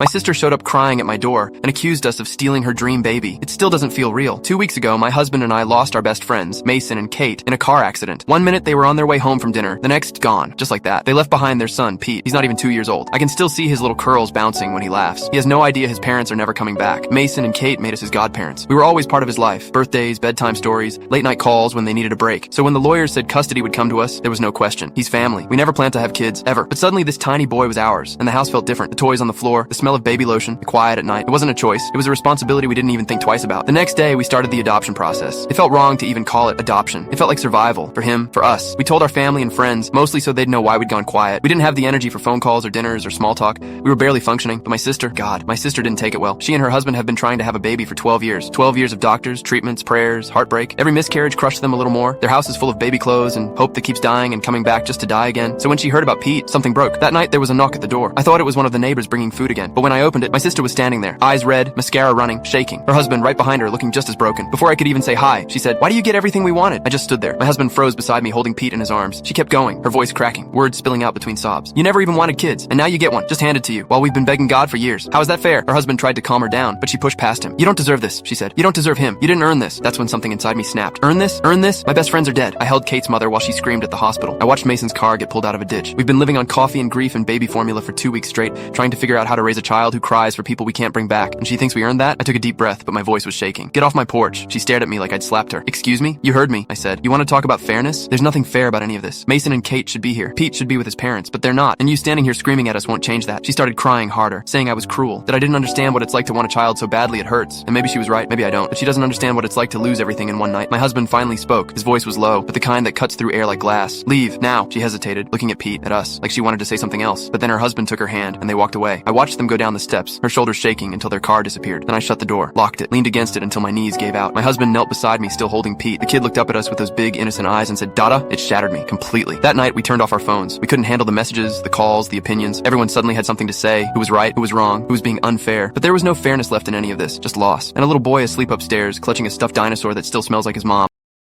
My sister showed up crying at my door and accused us of stealing her dream baby. It still doesn't feel real. 2 weeks ago, my husband and I lost our best friends, Mason and Kate, in a car accident. 1 minute they were on their way home from dinner, the next gone. Just like that. They left behind their son, Pete. He's not even 2 years old. I can still see his little curls bouncing when he laughs. He has no idea his parents are never coming back. Mason and Kate made us his godparents. We were always part of his life. Birthdays, bedtime stories, late night calls when they needed a break. So when the lawyers said custody would come to us, there was no question. He's family. We never planned to have kids, ever. But suddenly this tiny boy was ours, and the house felt different. The toys on the floor, the smell of baby lotion, the quiet at night. It wasn't a choice. It was a responsibility we didn't even think twice about. The next day, we started the adoption process. It felt wrong to even call it adoption. It felt like survival. For him, for us. We told our family and friends, mostly so they'd know why we'd gone quiet. We didn't have the energy for phone calls or dinners or small talk. We were barely functioning. But my sister, God, my sister didn't take it well. She and her husband have been trying to have a baby for 12 years. 12 years of doctors, treatments, prayers, heartbreak. Every miscarriage crushed them a little more. Their house is full of baby clothes and hope that keeps dying and coming back just to die again. So when she heard about Pete, something broke. That night, there was a knock at the door. I thought it was one of the neighbors bringing food again. But when I opened it, my sister was standing there, eyes red, mascara running, shaking. Her husband right behind her, looking just as broken. Before I could even say hi, she said, "Why do you get everything we wanted?" I just stood there. My husband froze beside me, holding Pete in his arms. She kept going, her voice cracking, words spilling out between sobs. "You never even wanted kids, and now you get one, just handed to you, while we've been begging God for years. How is that fair?" Her husband tried to calm her down, but she pushed past him. "You don't deserve this," she said. "You don't deserve him. You didn't earn this." That's when something inside me snapped. Earn this? Earn this? My best friends are dead. I held Kate's mother while she screamed at the hospital. I watched Mason's car get pulled out of a ditch. We've been living on coffee and grief and baby formula for 2 weeks straight, trying to figure out how to raise a child who cries for people we can't bring back. And she thinks we earned that? I took a deep breath, but my voice was shaking. "Get off my porch." She stared at me like I'd slapped her. "Excuse me? You heard me," I said. "You want to talk about fairness? There's nothing fair about any of this. Mason and Kate should be here. Pete should be with his parents, but they're not. And you standing here screaming at us won't change that." She started crying harder, saying I was cruel, that I didn't understand what it's like to want a child so badly it hurts. And maybe she was right, maybe I don't. But she doesn't understand what it's like to lose everything in one night. My husband finally spoke. His voice was low, but the kind that cuts through air like glass. "Leave, now." She hesitated, looking at Pete, at us, like she wanted to say something else. But then her husband took her hand, and they walked away. I watched them go down the steps, her shoulders shaking until their car disappeared. Then I shut the door, locked it, leaned against it until my knees gave out. My husband knelt beside me, still holding Pete. The kid looked up at us with those big, innocent eyes and said, "Dada." It shattered me completely. That night, we turned off our phones. We couldn't handle the messages, the calls, the opinions. Everyone suddenly had something to say. Who was right, who was wrong, who was being unfair. But there was no fairness left in any of this, just loss. And a little boy asleep upstairs, clutching a stuffed dinosaur that still smells like his mom.